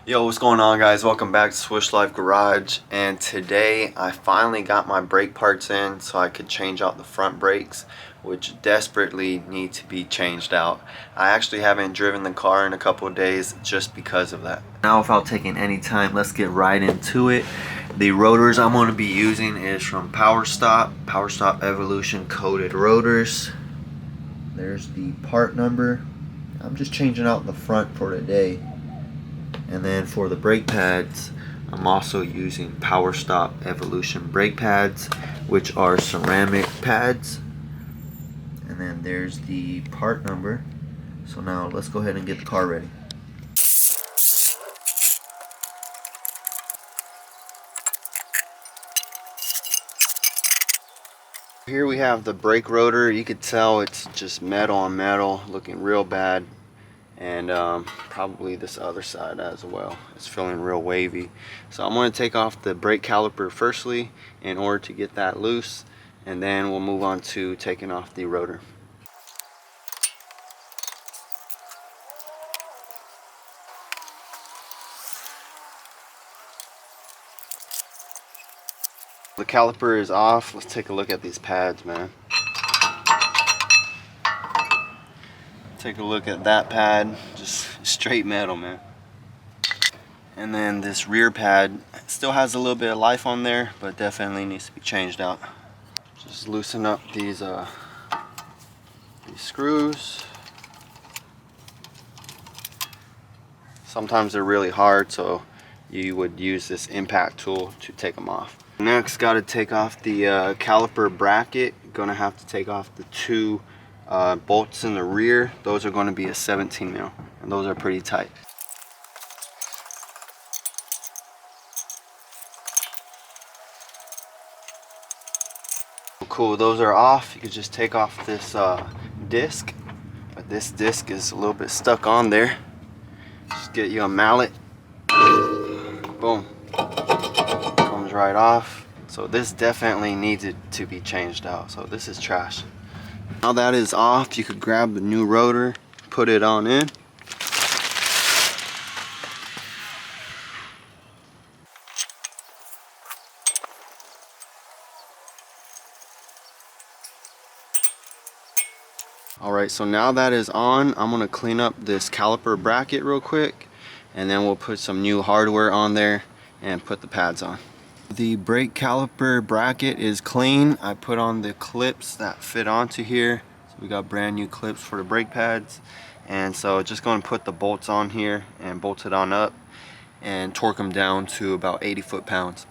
Yo, what's going on, guys? Welcome back to Swish Life Garage, and today I finally got my brake parts in so I could change out the front brakes, which desperately need to be changed out. I actually haven't driven the car in a couple of days just because of that. Now, without taking any time, let's get right into it. The rotors I'm going to be using is from Power Stop Evolution coated rotors. There's the part number. I'm just changing out the front for today. And then for the brake pads, I'm also using Power Stop Evolution brake pads, which are ceramic pads. And then there's the part number. So now let's go ahead and get the car ready. Here we have the brake rotor. You could tell it's just metal on metal, looking real bad. And probably this other side as well. It's feeling real wavy. So I'm going to take off the brake caliper firstly in order to get that loose, and then we'll move on to taking off the rotor. The caliper is off. Let's take a look at these pads, man. Take a look at that pad, just straight metal, man. And then this rear pad still has a little bit of life on there, but definitely needs to be changed out. Just loosen up these screws. Sometimes they're really hard, so you would use this impact tool to take them off. Next, got to take off the caliper bracket. Gonna have to take off the two bolts in the rear. Those are going to be a 17 mil, and those are pretty tight. Cool, those are off. You could just take off this disc, but this disc is a little bit stuck on there. Just get you a mallet. Boom. Comes right off. So this definitely needed to be changed out. So this is trash. Now that is off, you could grab the new rotor, put it on in. Alright, so now that is on, I'm going to clean up this caliper bracket real quick, and then we'll put some new hardware on there and put the pads on. The brake caliper bracket is clean. I put on the clips that fit onto here. So we got brand new clips for the brake pads, and so just going to put the bolts on here and bolt it on up and torque them down to about 80 foot-pounds.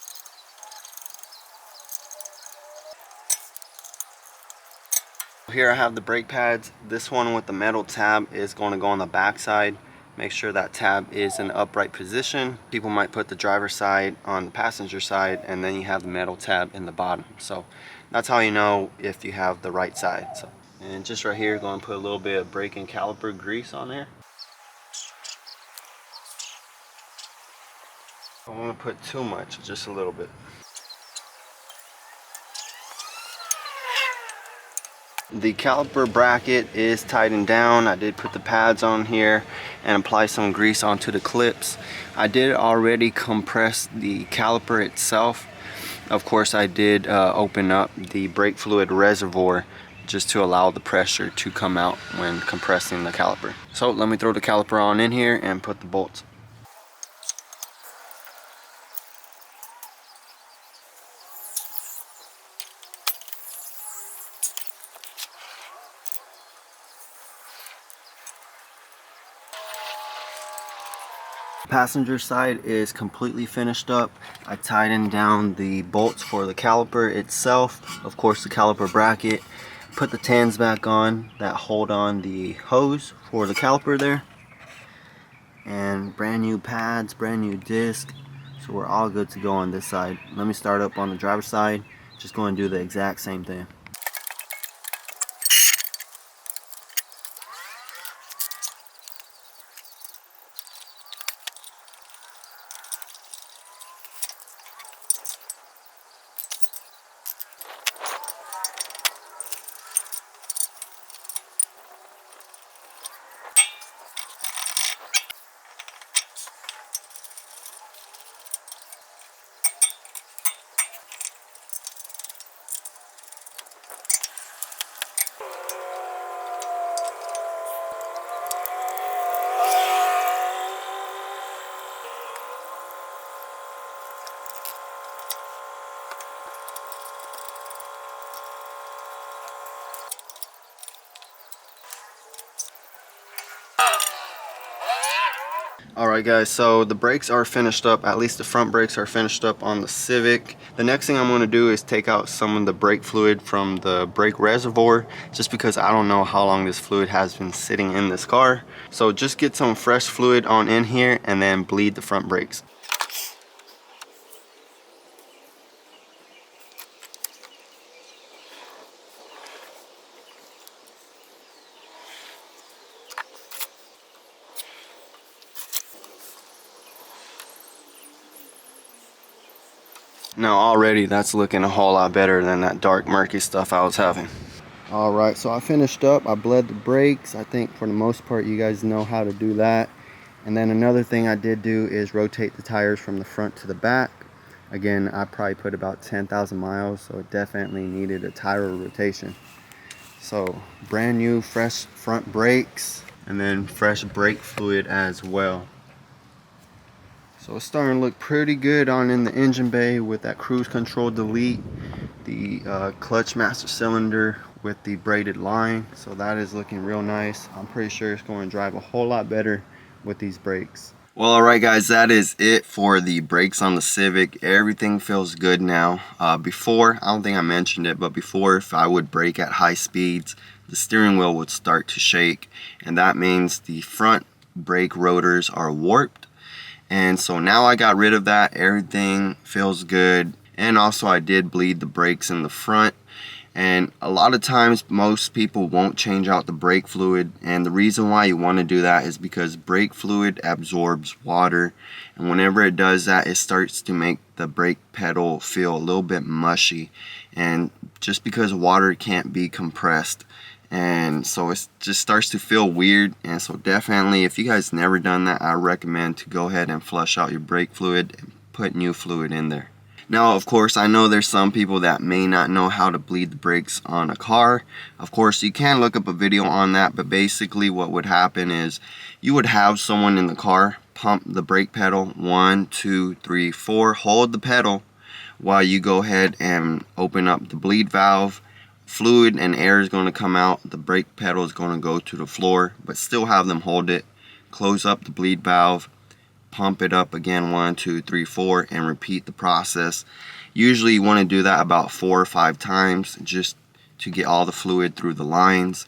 Here I have the brake pads. This one with the metal tab is going to go on the back side. Make sure that tab is in upright position. People might put the driver's side on the passenger side, and then you have the metal tab in the bottom. So that's how you know if you have the right side. So, and just right here, going to put a little bit of brake and caliper grease on there. I don't want to put too much, just a little bit. The caliper bracket is tightened down. I did put the pads on here and apply some grease onto the clips. I did already compress the caliper itself. Of course, I did open up the brake fluid reservoir just to allow the pressure to come out when compressing the caliper. So let me throw the caliper on in here and put the bolts. Passenger side is completely finished up. I tightened down the bolts for the caliper itself, of course the caliper bracket, put the tans back on that hold on the hose for the caliper there, and brand new pads, brand new disc, so we're all good to go on this side. Let me start up on the driver's side, just going to do the exact same thing. Alright guys, so the brakes are finished up, at least the front brakes are finished up on the Civic. The next thing I'm going to do is take out some of the brake fluid from the brake reservoir, just because I don't know how long this fluid has been sitting in this car. So just get some fresh fluid on in here and then bleed the front brakes. Now already that's looking a whole lot better than that dark murky stuff I was having. Alright, so I finished up. I bled the brakes. I think for the most part you guys know how to do that. And then another thing I did do is rotate the tires from the front to the back. Again, I probably put about 10,000 miles, so it definitely needed a tire rotation. So brand new fresh front brakes and then fresh brake fluid as well. So it's starting to look pretty good on in the engine bay with that cruise control delete, the clutch master cylinder with the braided line. So that is looking real nice. I'm pretty sure it's going to drive a whole lot better with these brakes. Well, alright guys, that is it for the brakes on the Civic. Everything feels good now. Before, I don't think I mentioned it, but before, if I would brake at high speeds, the steering wheel would start to shake, and that means the front brake rotors are warped. And so now I got rid of that. Everything feels good. And also I did bleed the brakes in the front. And a lot of times most people won't change out the brake fluid. And the reason why you want to do that is because brake fluid absorbs water. And whenever it does that, it starts to make the brake pedal feel a little bit mushy. And just because water can't be compressed, and so it just starts to feel weird. And so definitely, if you guys never done that, I recommend to go ahead and flush out your brake fluid and put new fluid in there. Now of course, I know there's some people that may not know how to bleed the brakes on a car. Of course you can look up a video on that, but basically what would happen is you would have someone in the car pump the brake pedal 1, 2, 3, 4, hold the pedal while you go ahead and open up the bleed valve. Fluid and air is going to come out, the brake pedal is going to go to the floor, but still have them hold it. Close up the bleed valve, pump it up again 1, 2, 3, 4, and repeat the process. Usually you want to do that about 4 or 5 times just to get all the fluid through the lines.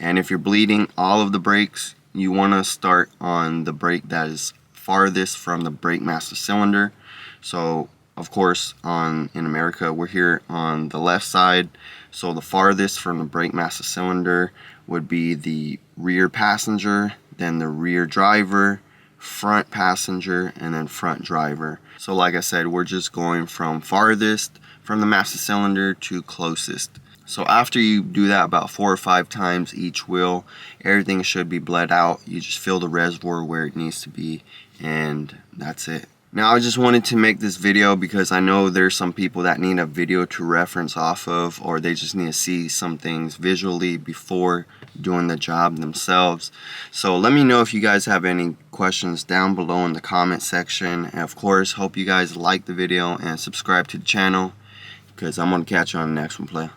And if you're bleeding all of the brakes, you want to start on the brake that is farthest from the brake master cylinder. So of course in America we're here on the left side. So the farthest from the brake master cylinder would be the rear passenger, then the rear driver, front passenger, and then front driver. So like I said, we're just going from farthest from the master cylinder to closest. So after you do that about 4 or 5 times each wheel, everything should be bled out. You just fill the reservoir where it needs to be, and that's it. Now I just wanted to make this video because I know there's some people that need a video to reference off of, or they just need to see some things visually before doing the job themselves. So let me know if you guys have any questions down below in the comment section. And of course, hope you guys like the video and subscribe to the channel, because I'm going to catch you on the next one, player.